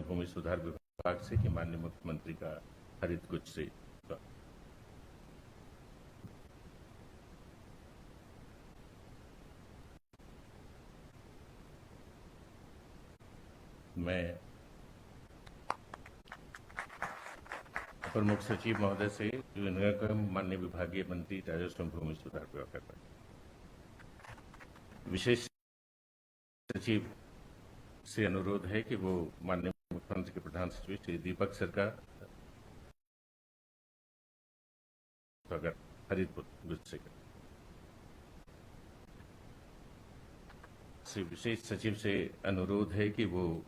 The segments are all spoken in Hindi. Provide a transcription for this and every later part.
भूमि सुधार विभाग से कि माननीय मुख्यमंत्री का हरित गुच्छ से मैं अपर मुख्य सचिव महोदय से माननीय विभागीय मंत्री राजस्व एवं भूमि सुधार विभाग कर रहे विशेष सचिव से अनुरोध है कि वो माननीय मुख्यमंत्री के प्रधान सचिव श्री दीपक सरकार अगर हरित गुच्छ से विशेष सचिव से अनुरोध है कि वो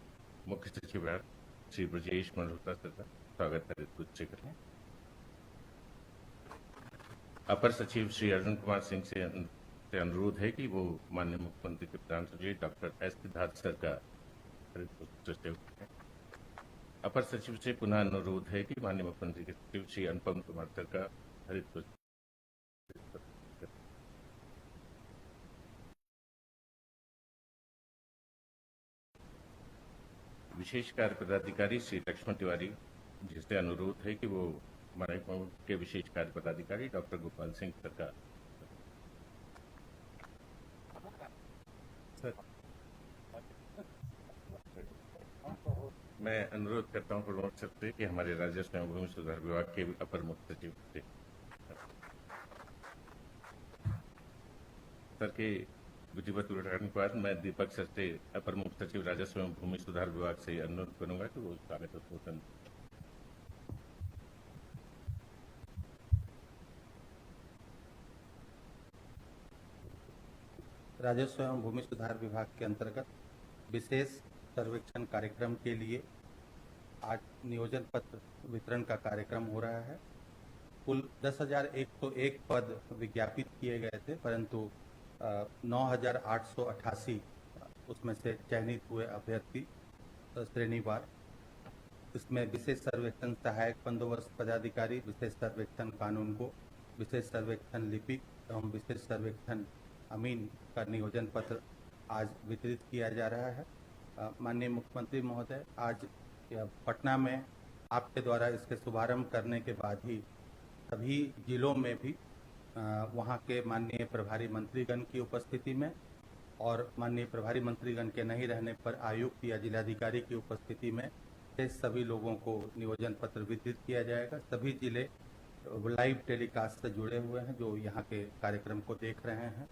मुख्य सचिव श्री ब्रजेश मल्होत्रा सरकार स्वागत हरित गुच्छ से करें। अपर सचिव श्री अर्जुन कुमार सिंह से अनुरोध है कि वो माननीय मुख्यमंत्री के प्रधान सचिव डॉक्टर एस सिद्धार्थ सर का हरित गुच्छ से करें। अपर सचिव से पुनः अनुरोध है कि माननीय मुख्यमंत्री के सचिव श्री अनुपम कुमार सर का हरित गुच्छ विशेष कार्य पदाधिकारी श्री लक्ष्मण तिवारी जिससे अनुरोध है कि वो हमारे के विशेष कार्य पदाधिकारी डॉक्टर गोपाल सिंह सर का मैं अनुरोध करता हूं प्रमुख सर से कि हमारे राजस्व एवं भूमि सुधार विभाग के अपर मुख्य सचिव से सर के विधिवत उद्घाटन के बाद मैं दीपक सर से अपर मुख्य सचिव राजस्व एवं भूमि सुधार विभाग से अनुरोध करूंगा कि वो स्वागत उद्बोधन राजस्व एवं भूमि सुधार विभाग के अंतर्गत विशेष सर्वेक्षण कार्यक्रम के लिए आज नियोजन पत्र वितरण का कार्यक्रम हो रहा है। कुल 10,101 पद विज्ञापित किए गए थे, परंतु 9,888 उसमें से चयनित हुए अभ्यर्थी श्रेणीवार। इसमें विशेष सर्वेक्षण सहायक बंदोबस्त पदाधिकारी, विशेष सर्वेक्षण कानूनगो, विशेष सर्वेक्षण लिपिक एवं विशेष सर्वेक्षण अमीन का नियोजन पत्र आज वितरित किया जा रहा है। माननीय मुख्यमंत्री महोदय, आज पटना में आपके द्वारा इसके शुभारंभ करने के बाद ही सभी जिलों में भी वहाँ के माननीय प्रभारी मंत्रीगण की उपस्थिति में और माननीय प्रभारी मंत्रीगण के नहीं रहने पर आयुक्त या जिलाधिकारी की उपस्थिति में सभी लोगों को नियोजन पत्र वितरित किया जाएगा। सभी जिले लाइव टेलीकास्ट से जुड़े हुए हैं जो यहाँ के कार्यक्रम को देख रहे हैं।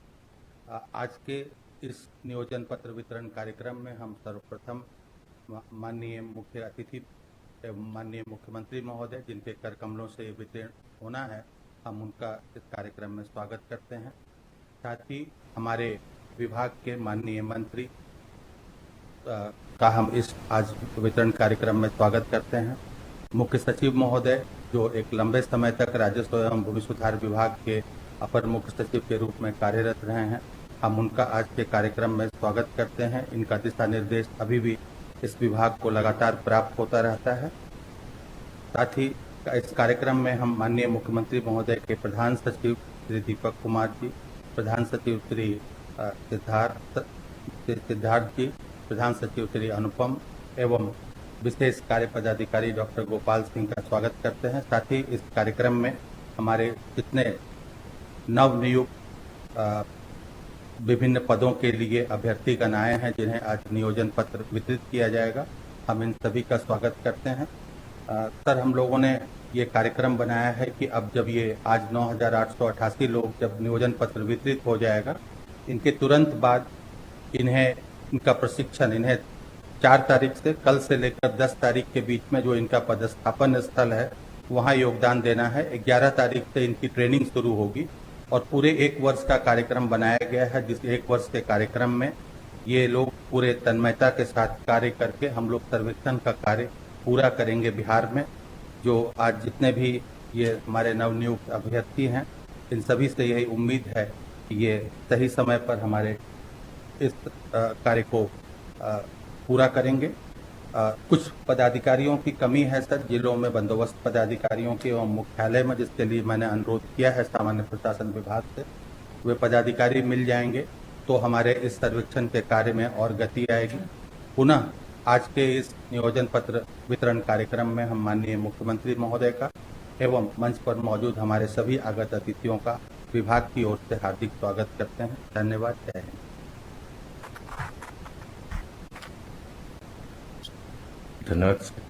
आज के इस नियोजन पत्र वितरण कार्यक्रम में हम सर्वप्रथम माननीय मुख्य अतिथि एवं माननीय मुख्यमंत्री महोदय जिनके कर कमलों से वितरण होना है, हम उनका इस कार्यक्रम में स्वागत करते हैं। साथ ही हमारे विभाग के माननीय मंत्री का हम इस आज वितरण कार्यक्रम में स्वागत करते हैं। मुख्य सचिव महोदय जो एक लंबे समय तक राजस्व एवं भूमि सुधार विभाग के अपर मुख्य सचिव के रूप में कार्यरत रहे हैं, हम उनका आज के कार्यक्रम में स्वागत करते हैं। इनका दिशा निर्देश अभी भी इस विभाग को लगातार प्राप्त होता रहता है। साथ ही इस कार्यक्रम में हम माननीय मुख्यमंत्री महोदय के प्रधान सचिव श्री दीपक कुमार जी, प्रधान सचिव श्री सिद्धार्थ जी, प्रधान सचिव श्री अनुपम एवं विशेष कार्य पदाधिकारी डॉक्टर गोपाल सिंह का स्वागत करते हैं। साथ ही इस कार्यक्रम में हमारे जितने नवनियुक्त विभिन्न पदों के लिए अभ्यर्थीगण आए हैं जिन्हें आज नियोजन पत्र वितरित किया जाएगा, हम इन सभी का स्वागत करते हैं। सर, हम लोगों ने ये कार्यक्रम बनाया है कि अब जब ये आज 9,888 लोग जब नियोजन पत्र वितरित हो जाएगा, इनके तुरंत बाद इनका प्रशिक्षण इन्हें 4 तारीख से कल से लेकर 10 तारीख के बीच में जो इनका पदस्थापन स्थल है वहाँ योगदान देना है। 11 तारीख से इनकी ट्रेनिंग शुरू होगी और पूरे 1 वर्ष का कार्यक्रम बनाया गया है, जिस 1 वर्ष के कार्यक्रम में ये लोग पूरे तन्मयता के साथ कार्य करके हम लोग सर्वेक्षण का कार्य पूरा करेंगे बिहार में। जो आज जितने भी ये हमारे नवनियुक्त अभ्यर्थी हैं, इन सभी से यही उम्मीद है कि ये सही समय पर हमारे इस कार्य को पूरा करेंगे। कुछ पदाधिकारियों की कमी है सर, जिलों में बंदोबस्त पदाधिकारियों के एवं मुख्यालय में, जिसके लिए मैंने अनुरोध किया है सामान्य प्रशासन विभाग से। वे पदाधिकारी मिल जाएंगे तो हमारे इस सर्वेक्षण के कार्य में और गति आएगी। पुनः आज के इस नियोजन पत्र वितरण कार्यक्रम में हम माननीय मुख्यमंत्री महोदय का एवं मंच पर मौजूद हमारे सभी आगत अतिथियों का विभाग की ओर से हार्दिक स्वागत करते हैं। धन्यवाद। जय हिंद। धन्यवाद सर।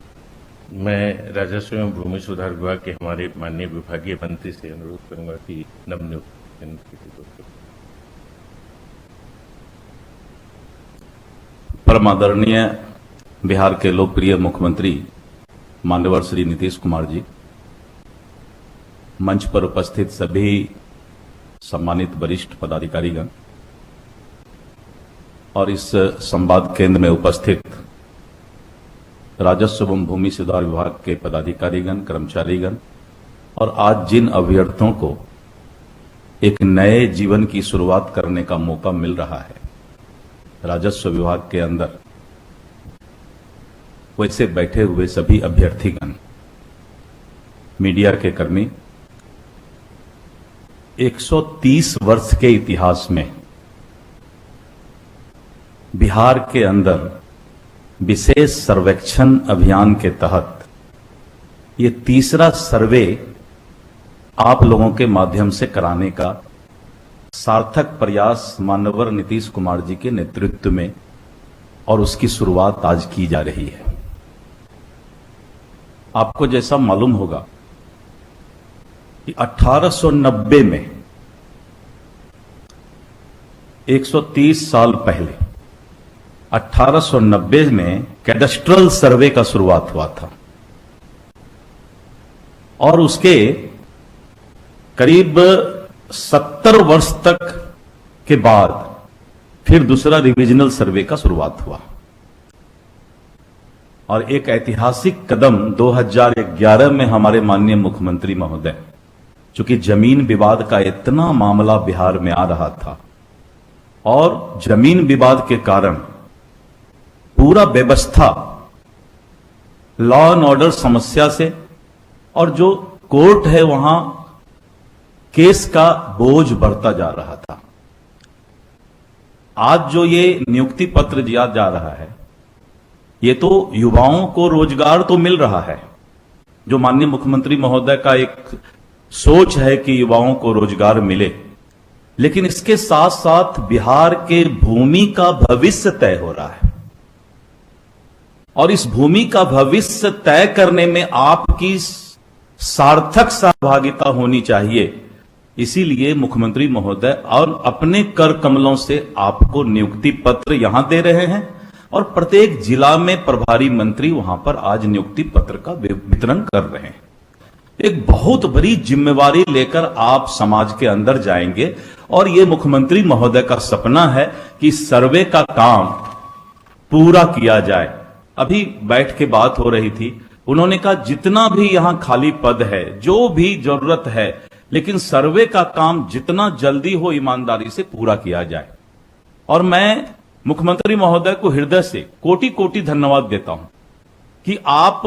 मैं राजस्व एवं भूमि सुधार विभाग के हमारे माननीय विभागीय मंत्री से अनुरोध करूंगा कि नवनियुक्त परम आदरणीय बिहार के लोकप्रिय मुख्यमंत्री माननीय श्री नीतीश कुमार जी, मंच पर उपस्थित सभी सम्मानित वरिष्ठ पदाधिकारीगण और इस संवाद केंद्र में उपस्थित राजस्व एवं भूमि सुधार विभाग के पदाधिकारीगण, कर्मचारीगण और आज जिन अभ्यर्थियों को एक नए जीवन की शुरुआत करने का मौका मिल रहा है राजस्व विभाग के अंदर, वैसे बैठे हुए सभी अभ्यर्थीगण, मीडिया के कर्मी, 130 वर्ष के इतिहास में बिहार के अंदर विशेष सर्वेक्षण अभियान के तहत ये तीसरा सर्वे आप लोगों के माध्यम से कराने का सार्थक प्रयास माननीय नीतीश कुमार जी के नेतृत्व में और उसकी शुरुआत आज की जा रही है। आपको जैसा मालूम होगा कि 1890 में 130 साल पहले 1890 में कैडेस्ट्रल सर्वे का शुरुआत हुआ था और उसके करीब 70 वर्ष तक के बाद फिर दूसरा रिविजनल सर्वे का शुरुआत हुआ और एक ऐतिहासिक कदम 2011 में हमारे माननीय मुख्यमंत्री महोदय, चूंकि जमीन विवाद का इतना मामला बिहार में आ रहा था और जमीन विवाद के कारण पूरा व्यवस्था लॉ एंड ऑर्डर समस्या से और जो कोर्ट है वहां केस का बोझ बढ़ता जा रहा था। आज जो ये नियुक्ति पत्र दिया जा रहा है, ये तो युवाओं को रोजगार तो मिल रहा है, जो माननीय मुख्यमंत्री महोदय का एक सोच है कि युवाओं को रोजगार मिले, लेकिन इसके साथ साथ बिहार के भूमि का भविष्य तय हो रहा है और इस भूमि का भविष्य तय करने में आपकी सार्थक सहभागिता होनी चाहिए। इसीलिए मुख्यमंत्री महोदय और अपने कर कमलों से आपको नियुक्ति पत्र यहां दे रहे हैं और प्रत्येक जिला में प्रभारी मंत्री वहां पर आज नियुक्ति पत्र का वितरण कर रहे हैं। एक बहुत बड़ी जिम्मेवारी लेकर आप समाज के अंदर जाएंगे और ये मुख्यमंत्री महोदय का सपना है कि सर्वे का काम पूरा किया जाए। अभी बैठ के बात हो रही थी, उन्होंने कहा जितना भी यहां खाली पद है, जो भी जरूरत है, लेकिन सर्वे का काम जितना जल्दी हो ईमानदारी से पूरा किया जाए। और मैं मुख्यमंत्री महोदय को हृदय से कोटि कोटि धन्यवाद देता हूं कि आप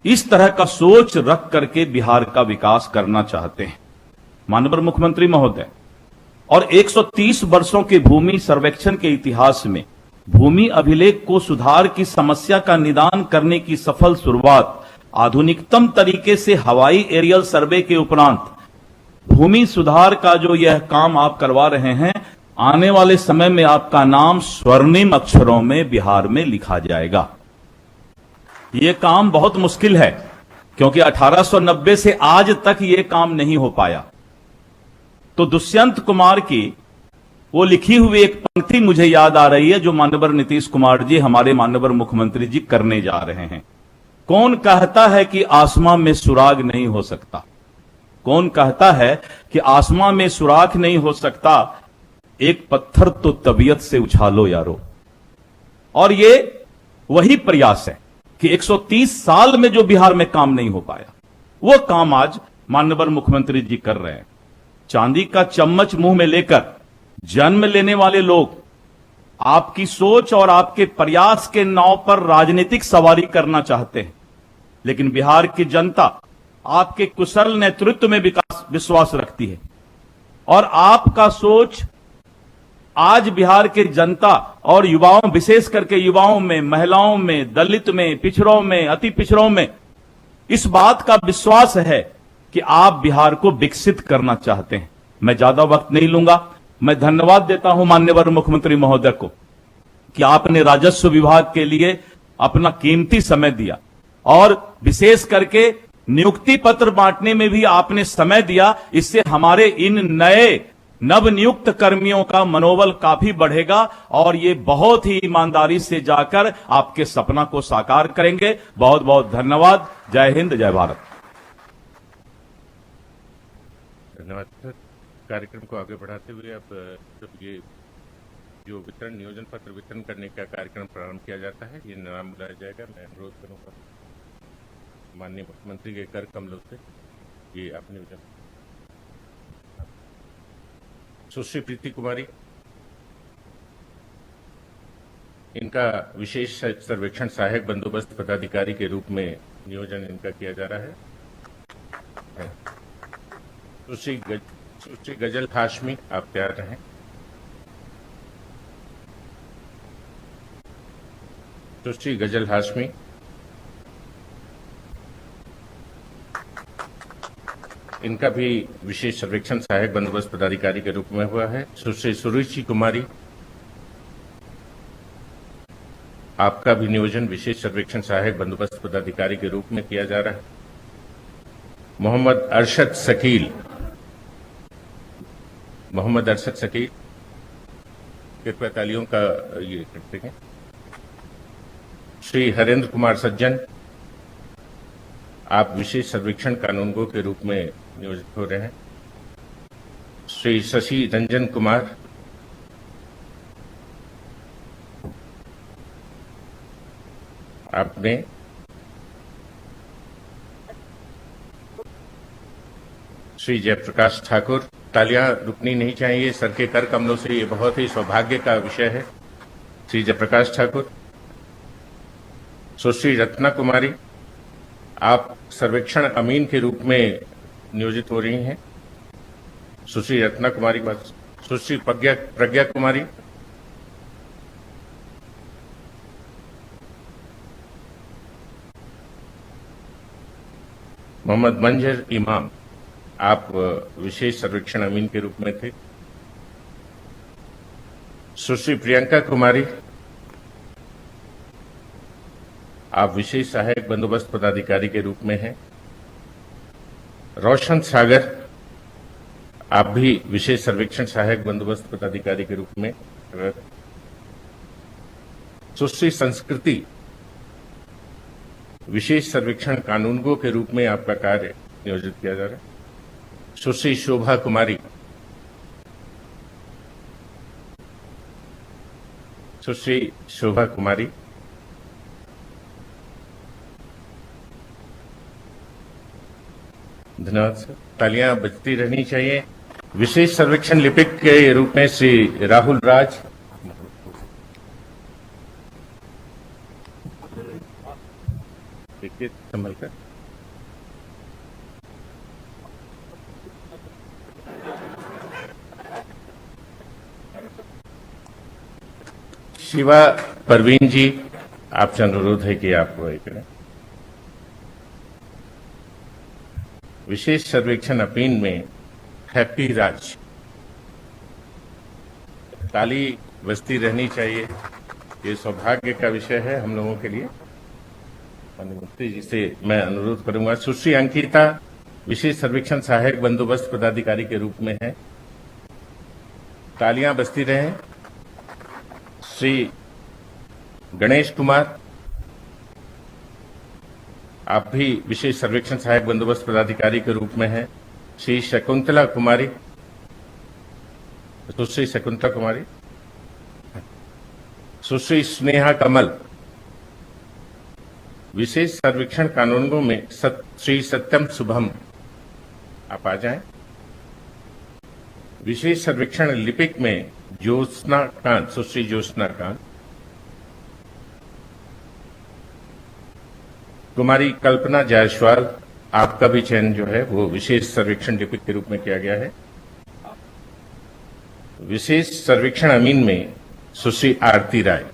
इस तरह का सोच रख करके बिहार का विकास करना चाहते हैं। माननीय मुख्यमंत्री महोदय, और 130 वर्षों के भूमि सर्वेक्षण के इतिहास में भूमि अभिलेख को सुधार की समस्या का निदान करने की सफल शुरुआत आधुनिकतम तरीके से हवाई एरियल सर्वे के उपरांत भूमि सुधार का जो यह काम आप करवा रहे हैं, आने वाले समय में आपका नाम स्वर्णिम अक्षरों में बिहार में लिखा जाएगा। यह काम बहुत मुश्किल है क्योंकि 1890 से आज तक यह काम नहीं हो पाया। तो दुष्यंत कुमार की वो लिखी हुई एक पंक्ति मुझे याद आ रही है जो माननीय नीतीश कुमार जी, हमारे माननीय मुख्यमंत्री जी करने जा रहे हैं। कौन कहता है कि आसमां में सुराग नहीं हो सकता? कौन कहता है कि आसमां में सुराख नहीं हो सकता? एक पत्थर तो तबीयत से उछालो यारो। और ये वही प्रयास है कि 130 साल में जो बिहार में काम नहीं हो पाया, वो काम आज माननीय मुख्यमंत्री जी कर रहे हैं। चांदी का चम्मच मुंह में लेकर जन्म लेने वाले लोग आपकी सोच और आपके प्रयास के नाव पर राजनीतिक सवारी करना चाहते हैं, लेकिन बिहार की जनता आपके कुशल नेतृत्व में विश्वास रखती है और आपका सोच आज बिहार के जनता और युवाओं, विशेष करके युवाओं में, महिलाओं में, दलित में, पिछड़ों में, अति पिछड़ों में इस बात का विश्वास है कि आप बिहार को विकसित करना चाहते हैं। मैं ज्यादा वक्त नहीं लूंगा। मैं धन्यवाद देता हूं माननीय मुख्यमंत्री महोदय को कि आपने राजस्व विभाग के लिए अपना कीमती समय दिया और विशेष करके नियुक्ति पत्र बांटने में भी आपने समय दिया। इससे हमारे इन नए नवनियुक्त कर्मियों का मनोबल काफी बढ़ेगा और ये बहुत ही ईमानदारी से जाकर आपके सपना को साकार करेंगे। बहुत बहुत धन्यवाद। जय हिंद, जय भारत। धन्यवाद सर। कार्यक्रम को आगे बढ़ाते हुए अब जब ये जो वितरण, नियोजन पत्र वितरण करने का कार्यक्रम प्रारंभ किया जाता है, ये नाम बुलाया जाएगा। मैं अनुरोध करूंगा माननीय मुख्यमंत्री के कर कमलों से ये अपने नियोजन। सुश्री प्रीति कुमारी, इनका विशेष सर्वेक्षण सहायक बंदोबस्त पदाधिकारी के रूप में नियोजन इनका किया जा रहा है। सुश्री गजल हाशमी, आप तैयार रहें। सुश्री गजल हाशमी, इनका भी विशेष सर्वेक्षण सहायक बंदोबस्त पदाधिकारी के रूप में हुआ है। सुश्री सुरुचि कुमारी, आपका भी नियोजन विशेष सर्वेक्षण सहायक बंदोबस्त पदाधिकारी के रूप में किया जा रहा है। मोहम्मद अरशद शकील, कृपया तालियों का ये करते हैं। श्री हरेंद्र कुमार सज्जन, आप विशेष सर्वेक्षण कानूनगो के रूप में नियोजित हो रहे हैं। श्री शशि रंजन कुमार, आपने श्री जयप्रकाश ठाकुर, तालियां रुकनी नहीं चाहिए सर के कर कमलों से, ये बहुत ही सौभाग्य का विषय है। श्री जयप्रकाश ठाकुर। सुश्री रत्ना कुमारी, आप सर्वेक्षण अमीन के रूप में नियोजित हो रही हैं। सुश्री रत्ना कुमारी के बाद सुश्री प्रज्ञा कुमारी, मोहम्मद मंजर इमाम, आप विशेष सर्वेक्षण अमीन के रूप में थे। सुश्री प्रियंका कुमारी, आप विशेष सहायक बंदोबस्त पदाधिकारी के रूप में हैं। रोशन सागर, आप भी विशेष सर्वेक्षण सहायक बंदोबस्त पदाधिकारी के रूप में। सुश्री संस्कृति, विशेष सर्वेक्षण कानूनगो के रूप में आपका कार्य नियोजित किया जा रहा है। सुश्री शोभा कुमारी, सुश्री शोभा कुमारी, धन्यवाद सर। तालियां बजती रहनी चाहिए। विशेष सर्वेक्षण लिपिक के रूप में श्री राहुल राज, देखिए संभल कर। शिवा परवीन जी, आपसे अनुरोध है कि आप वो करें। विशेष सर्वेक्षण अपील में हैप्पी राज, ताली बजती रहनी चाहिए। ये सौभाग्य का विषय है हम लोगों के लिए। माननीय मंत्री जी से मैं अनुरोध करूंगा। सुश्री अंकिता, विशेष सर्वेक्षण सहायक बंदोबस्त पदाधिकारी के रूप में है। तालियां बजती रहें। श्री गणेश कुमार, आप भी विशेष सर्वेक्षण सहायक बंदोबस्त पदाधिकारी के रूप में हैं। श्री शकुंतला कुमारी, सुश्री शकुंतला कुमारी, सुश्री स्नेहा कमल, विशेष सर्वेक्षण कानूनगो में श्री सत्यम शुभम, आप आ जाएं। विशेष सर्वेक्षण लिपिक में ज्योत्सना कांत, सुश्री ज्योत्सना कांत, कुमारी कल्पना जायसवाल, आपका भी चयन जो है वो विशेष सर्वेक्षण लिपिक के रूप में किया गया है। विशेष सर्वेक्षण अमीन में सुश्री आरती राय।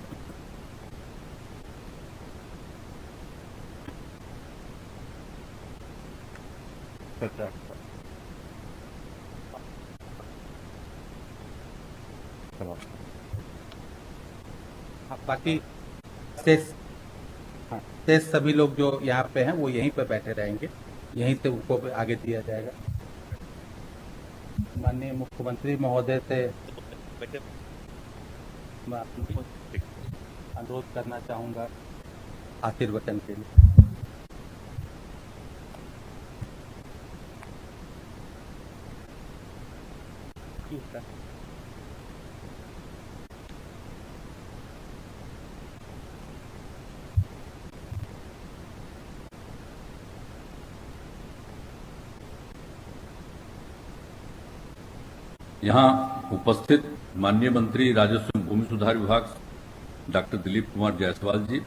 बाकी शेष सभी लोग जो यहाँ पे हैं वो यहीं पे बैठे रहेंगे, यहीं से उनको आगे दिया जाएगा। माननीय मुख्यमंत्री महोदय से मैं अनुरोध करना चाहूंगा आशीर्वचन के लिए। यहाँ उपस्थित माननीय मंत्री राजस्व एवं भूमि सुधार विभाग डॉक्टर दिलीप कुमार जायसवाल जी,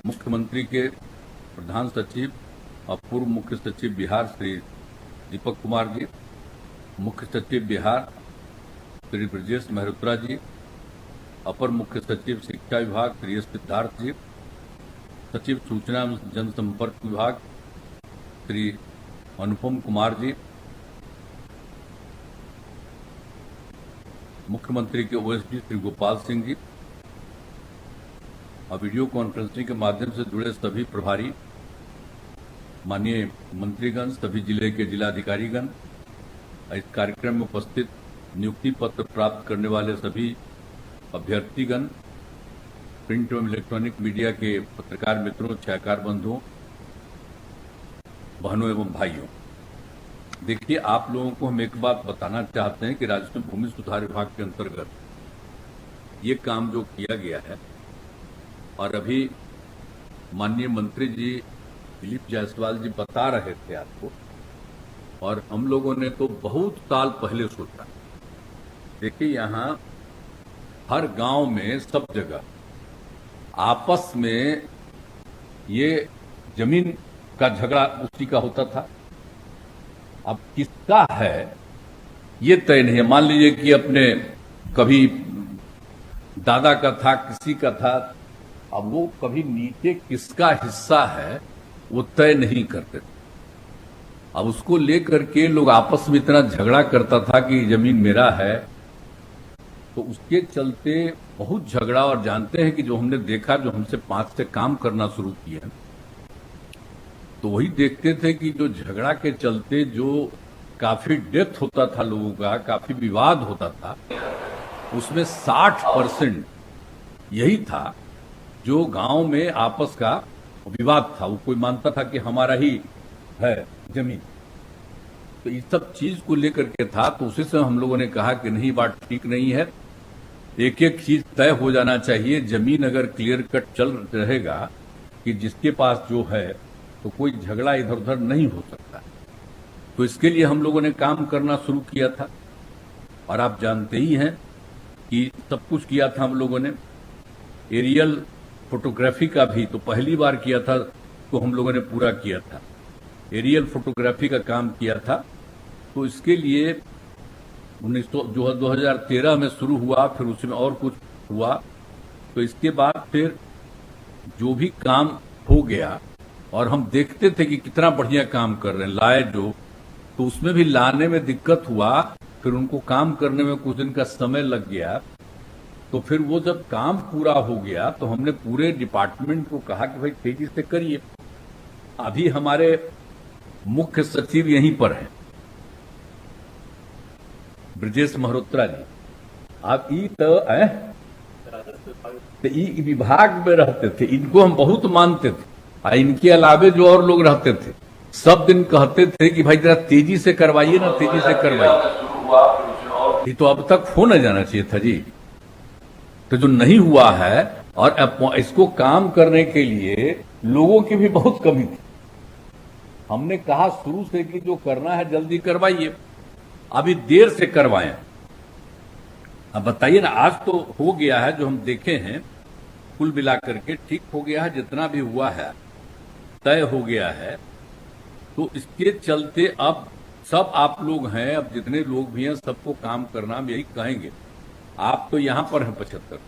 मुख्यमंत्री के प्रधान सचिव और पूर्व मुख्य सचिव बिहार श्री दीपक कुमार जी, मुख्य सचिव बिहार श्री ब्रजेश मेहरोत्रा जी, अपर मुख्य सचिव शिक्षा विभाग श्री एस सिद्धार्थ जी, सचिव सूचना एवं जनसंपर्क विभाग श्री अनुपम कुमार जी, मुख्यमंत्री के ओएसडी श्री गोपाल सिंह जी और वीडियो कॉन्फ्रेंसिंग के माध्यम से जुड़े सभी प्रभारी, माननीय मंत्रीगण, सभी जिले के जिलाधिकारीगण, इस कार्यक्रम में उपस्थित नियुक्ति पत्र प्राप्त करने वाले सभी अभ्यर्थीगण, प्रिंट एवं इलेक्ट्रॉनिक मीडिया के पत्रकार मित्रों, छायाकार बंधुओं, बहनों एवं भाइयों, देखिए, आप लोगों को हम एक बात बताना चाहते हैं कि राजस्व भूमि सुधार विभाग के अंतर्गत ये काम जो किया गया है, और अभी माननीय मंत्री जी दिलीप जायसवाल जी बता रहे थे आपको, और हम लोगों ने तो बहुत साल पहले सोचा। देखिए, यहाँ हर गांव में सब जगह आपस में ये जमीन का झगड़ा उसी का होता था। अब किसका है ये तय नहीं है। मान लीजिए कि अपने कभी दादा का था, किसी का था, अब वो कभी नीचे किसका हिस्सा है वो तय नहीं करते थे। अब उसको लेकर के लोग आपस में इतना झगड़ा करता था कि जमीन मेरा है, तो उसके चलते बहुत झगड़ा। और जानते हैं कि जो हमने देखा, जो हमसे 5 से काम करना शुरू किया, तो वही देखते थे कि जो झगड़ा के चलते जो काफी डेथ होता था लोगों का, काफी विवाद होता था, उसमें 60% यही था जो गांव में आपस का विवाद था। वो कोई मानता था कि हमारा ही है जमीन, तो इस सब चीज को लेकर के था। तो उसी से हम लोगों ने कहा कि नहीं, बात ठीक नहीं है, एक एक चीज तय हो जाना चाहिए। जमीन अगर क्लियर कट चल रहेगा कि जिसके पास जो है, तो कोई झगड़ा इधर उधर नहीं हो सकता। तो इसके लिए हम लोगों ने काम करना शुरू किया था, और आप जानते ही हैं कि सब कुछ किया था हम लोगों ने। एरियल फोटोग्राफी का भी तो पहली बार किया था, तो हम लोगों ने पूरा किया था। एरियल फोटोग्राफी का काम किया था, तो इसके लिए 2013 में शुरू हुआ, फिर उसमें और कुछ हुआ। तो इसके बाद फिर जो भी काम हो गया, और हम देखते थे कि कितना बढ़िया काम कर रहे हैं, लाए जो, तो उसमें भी लाने में दिक्कत हुआ। फिर उनको काम करने में कुछ दिन का समय लग गया। तो फिर वो जब काम पूरा हो गया, तो हमने पूरे डिपार्टमेंट को कहा कि भाई तेजी से करिए। अभी हमारे मुख्य सचिव यहीं पर हैं, ब्रजेश मेहरोत्रा जी। आप ई विभाग में रहते थे, इनको हम बहुत मानते थे। इनके अलावे जो और लोग रहते थे, सब दिन कहते थे कि भाई जरा तेजी से करवाइए ना, तेजी से करवाइए। ये तो अब तक हो न जाना चाहिए था जी। तो जो नहीं हुआ है, और इसको काम करने के लिए लोगों की भी बहुत कमी थी। हमने कहा शुरू से कि जो करना है जल्दी करवाइए, अभी देर से करवाएं। अब बताइए ना, आज तो हो गया है, जो हम देखे हैं कुल मिलाकर के ठीक हो गया है, जितना भी हुआ है तय हो गया है। तो इसके चलते अब सब आप लोग हैं, अब जितने लोग भी हैं सबको काम करना हम यही कहेंगे। आप तो यहां पर हैं 75,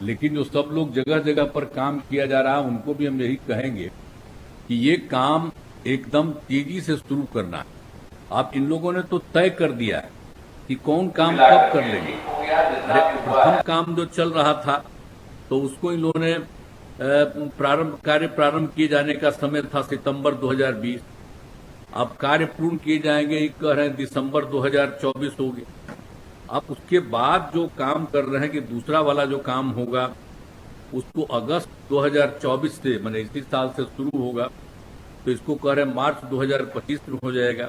लेकिन जो सब लोग जगह जगह पर काम किया जा रहा है उनको भी हम यही कहेंगे कि ये काम एकदम तेजी से शुरू करना है। आप इन लोगों ने तो तय कर दिया है कि कौन काम कब कर लेंगे। अरे प्रथम काम जो चल रहा था तो उसको इन लोगों ने कार्य प्रारंभ किए जाने का समय था सितंबर 2020। अब कार्य पूर्ण किए जाएंगे ये कह रहे हैं दिसंबर 2024 हो गया। अब उसके बाद जो काम कर रहे हैं कि दूसरा वाला जो काम होगा उसको अगस्त 2024 से मैंने इसी साल से शुरू होगा, तो इसको कह रहे हैं मार्च 2025 में हो जाएगा।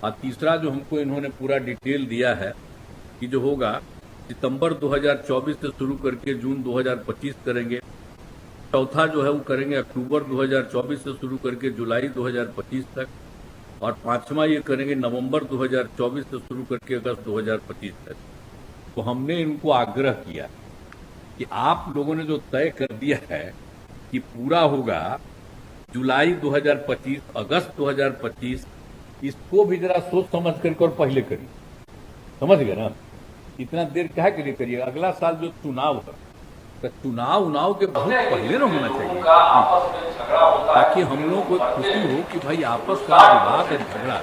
और तीसरा जो हमको इन्होंने पूरा डिटेल दिया है कि जो होगा सितंबर 2024 से शुरू करके जून 2025 करेंगे। चौथा जो है वो करेंगे अक्टूबर 2024 से शुरू करके जुलाई 2025 तक। और पांचवा ये करेंगे नवंबर 2024 से शुरू करके अगस्त 2025 तक। तो हमने इनको आग्रह किया कि आप लोगों ने जो तय कर दिया है कि पूरा होगा जुलाई 2025 अगस्त 2025, इसको भी जरा सोच समझ करके और पहले करिए। समझ गए ना, इतना देर क्या के लिए करिए। अगला साल जो चुनाव है तो चुनाव के बहुत पहले न होना चाहिए, ताकि हम लोग को खुशी हो कि भाई आपस का विवाद झगड़ा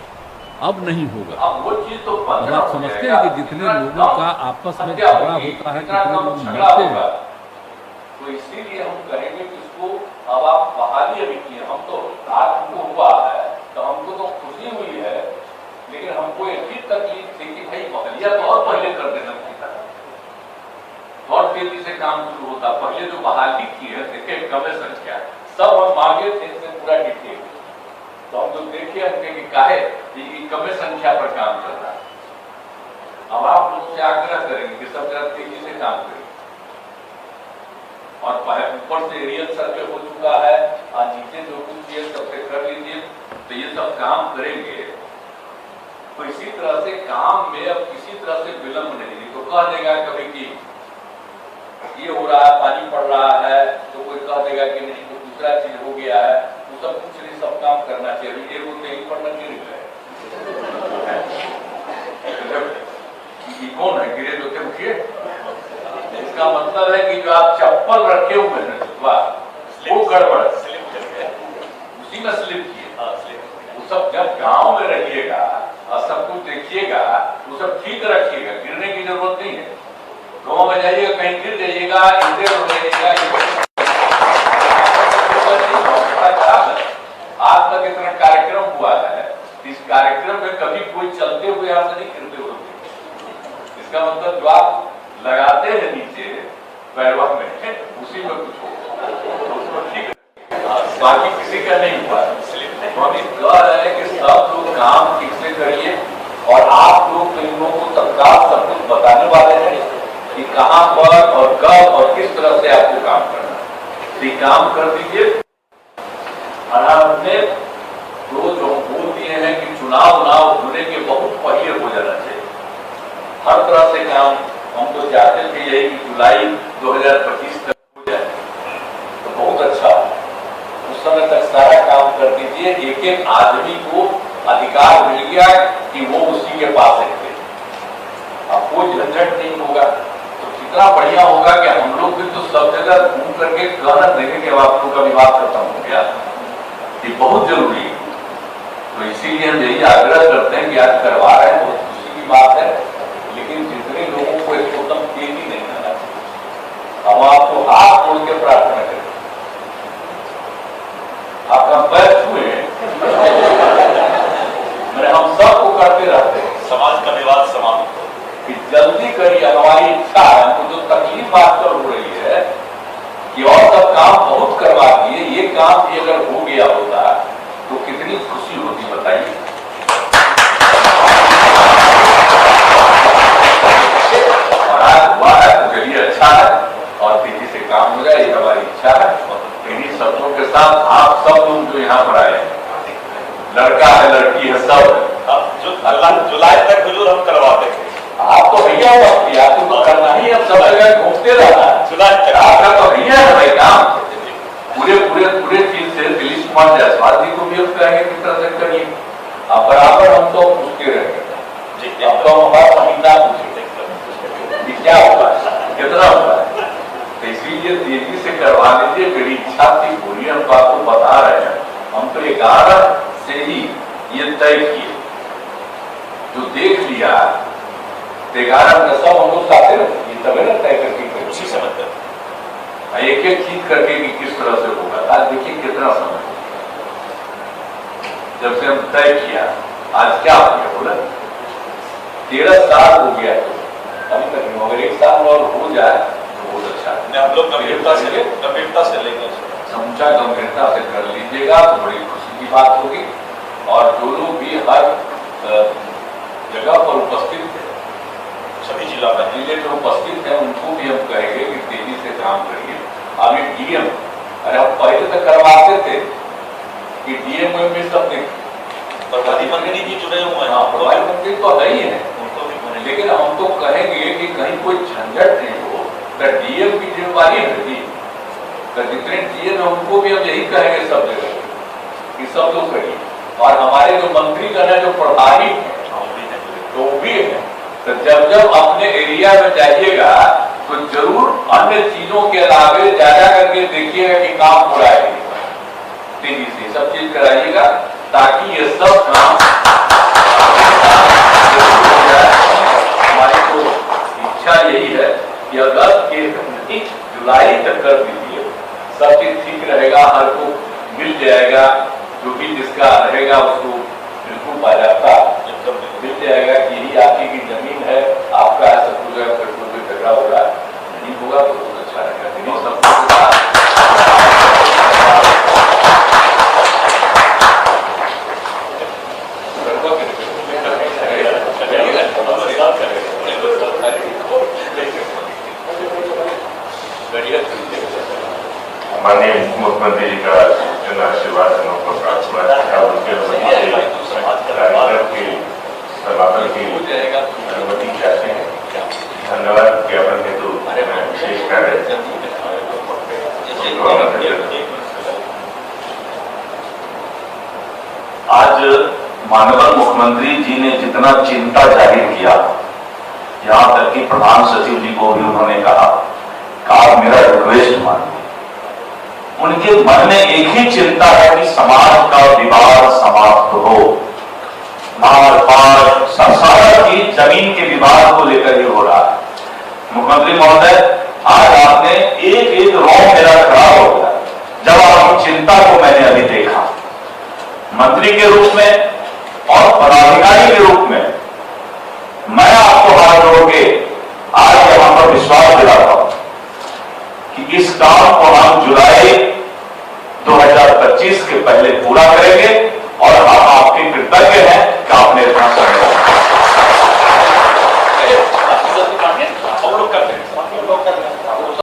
अब नहीं होगा। अब आप समझते हैं कि जितने लोगों का आपस में झगड़ा होता है, कितने लोग मरते हैं, तो इसीलिए हम कहेंगे कि इसको अब आप बहाली अभी किए। हम तो आज हमको हुआ है तो हमको तो खुशी हुई है, लेकिन हमको एक ही तकलीफ थी कि भाई बहलिया तो और पहले कर देना चाहिए, और तेजी से काम शुरू होता। पहले जो बहाली की है देखिए कम संख्या सब हम मांगे थे इसमें पूरा डिटेल, तो हम जो देखे हमके कि काहे कम संख्या पर काम चल रहा है। अब आप लोग से आग्रह करेंगे कि सब जरा तेजी से काम करें। और ऊपर से एरियल सर्वे हो चुका है और नीचे जो कुछ है सबसे कर लीजिए, तो ये सब काम करेंगे। तो इसी तरह से काम में अब किसी तरह से विलंब नहीं, तो कह देगा कभी कि ये हो रहा है, पानी पड़ रहा है, तो कोई कह देगा कि नहीं कोई दूसरा चीज हो गया है, वो सब कुछ नहीं, सब काम करना चाहिए। ये बोलते ही पढ़ना गिर गए, कौन है गिरे जो थे मुखिए? इसका मतलब है कि जो आप चप्पल रखे हुए हैं वो गड़बड़, उसी में स्लिप किए। वो सब जब गांव में रहिएगा और सब कुछ देखिएगा वो सब ठीक रखिएगा, गिरने की जरूरत नहीं है। गाँव में जाइएगा कहीं गिर जाइएगा, इंजर हो जाइएगा। आज तक इतना कार्यक्रम हुआ है, इस कार्यक्रम में कभी कोई चलते हुए आपसे नहीं गिरते हुए। इसका मतलब जो आप लगाते हैं नीचे पैरवा में उसी में कुछ हो, ठीक है, बाकी किसी का नहीं हुआ। हम कह रहे हैं कि सब लोग काम ठीक से करिए और आप लोग इन लोगों को तत्काल सब कुछ बताने वाले हैं कि कहां पर और कब और किस तरह से आपको काम करना है। ये काम कर दीजिए। और हमने जो बोल दिए हैं कि चुनाव होने के बहुत पहले हो जाना चाहिए, हर तरह से काम हम तो चाहते थे यही कि जुलाई 2025 तक हो जाए तो बहुत अच्छा। उस समय तक सारा काम कर दीजिए। एक एक आदमी को अधिकार मिल गया कि वो उसी के पास रहते, अब कोई झंझट नहीं होगा। तो कितना बढ़िया होगा कि हम लोग भी तो सब जगह घूम करके कहना देंगे कि आप लोग का विवाद खत्म हो गया। ये बहुत जरूरी है। तो इसीलिए हम यही आग्रह करते हैं कि आज करवा रहे हैं, बहुत खुशी की बात है, लेकिन जितने लोगों को एकदम तेजी नहीं आना चाहिए। हम आपको हाथ जोड़ के प्रार्थना करें, आपका पैर छुए, मैंने हम सबको करते रहते हैं समाज का विवाद समाप्त हो कि जल्दी करिए। हमारी इच्छा है, हमको जो तकलीफ आजकल हो रही है कि और सब काम बहुत करवा दिए, ये काम भी अगर हो गया होता तो कितनी खुशी होती बताइए। और आज हुआ है तो चलिए अच्छा है और तेजी से काम हो जाए, ये हमारी इच्छा है। इन्हीं शब्दों के साथ आप सब लोग जो यहाँ पर आए, लड़का है लड़की है सब, जुलाई तक हुजूर हम करवाते हैं। आप तो भैया वक्त आपको तो करना ही, अब सब जगह घूमते रहना आपका तो भैया है भाई काम। पूरे चीज से दिलीप कुमार जायसवाल जी को भी हम कहेंगे किस तरह से करिए। अब बराबर हम तो पूछते रहे, अब तो हम हर महीना पूछते कि क्या हुआ है, कितना हुआ है। तो इसीलिए तेजी से करवा लीजिए, मेरी इच्छा थी, बोलिए, हम तो आपको बता रहे हैं। हम तो 11 से ही ये तय किए, जो देख लिया 11 में सब हम लोग साथे रहे, ये तभी ना तय करके उसी समय तक एक एक चीज करके कि किस तरह से होगा। आज देखिए कितना समय जब से हम तय किया, आज क्या हो गया बोला, 13 साल हो गया, तो अभी तक नहीं, अगर 1 साल और हो जाए तो बहुत अच्छा है। हम लोग गंभीरता से लेंगे, समझा गंभीरता से कर लीजिएगा तो बड़ी खुशी की बात होगी। और जो लोग भी हर जगह पर उपस्थित है, सभी जिला जिले जो उपस्थित है, उनको भी हम कहेंगे कि तेजी से काम करिए। अभी डीएम, अरे हम पहले तक करवाते थे कि डीएम में सब प्रभारी मंत्री भी जुड़े हुए हैं। हाँ, प्रभारी मंत्री तो है ही है, उनको भी, लेकिन हम तो कहेंगे कि कहीं कोई झंझट नहीं हो, तो डीएम की जिम्मेवारी है जी, तो जितने डीएम है उनको भी हम यही कहेंगे सब जगह कि सब लोग करिए। और हमारे जो मंत्रीगण है, जो प्रभारी है, तो वो भी है, तो जब जब अपने एरिया में जाइएगा तो जरूर अन्य चीजों के अलावे ज्यादा करके देखिएगा कि काम हो रहा है, तेजी से सब चीज कराइएगा, ताकि ये सब काम हमारी तो इच्छा यही है कि अगस्त के जुलाई तक कर दीजिए, सब चीज ठीक रहेगा, हर को मिल जाएगा, जो भी जिसका रहेगा उसको बिल्कुल बाजाबता मिल जाएगा कि यही आपकी की जमीन है, आपका ऐसा कुछ है, फिर कोई झगड़ा हो रहा है नहीं होगा तो बहुत अच्छा रहेगा। माननीय मुख्यमंत्री जी का जन आशीर्वाद कार्यक्रम के समापन की अनुमति चाहते हैं। धन्यवाद ज्ञापन हेतु विशेष कार्य आज माननीय मुख्यमंत्री जी ने जितना चिंता जाहिर किया, यहाँ तक कि प्रधान सचिव जी को भी उन्होंने कहा कि आप मेरा रिक्वेस्ट मानिए। उनके मन में एक ही चिंता है कि समाज का विवाद समाप्त हो, मार पार सारा की जमीन के विवाद को लेकर ही हो रहा है। मुख्यमंत्री महोदय, आज आपने एक एक रोम मेरा खड़ा हो गया जब आपकी चिंता को मैंने अभी देखा, मंत्री के रूप में और पदाधिकारी के रूप में। मैं आपको हाथ जोड़ के आज यहां पर विश्वास दिलाता हूं कि इस काम को हम जुलाई 2025 के पहले पूरा करेंगे और हम आपके कृतज्ञ हैं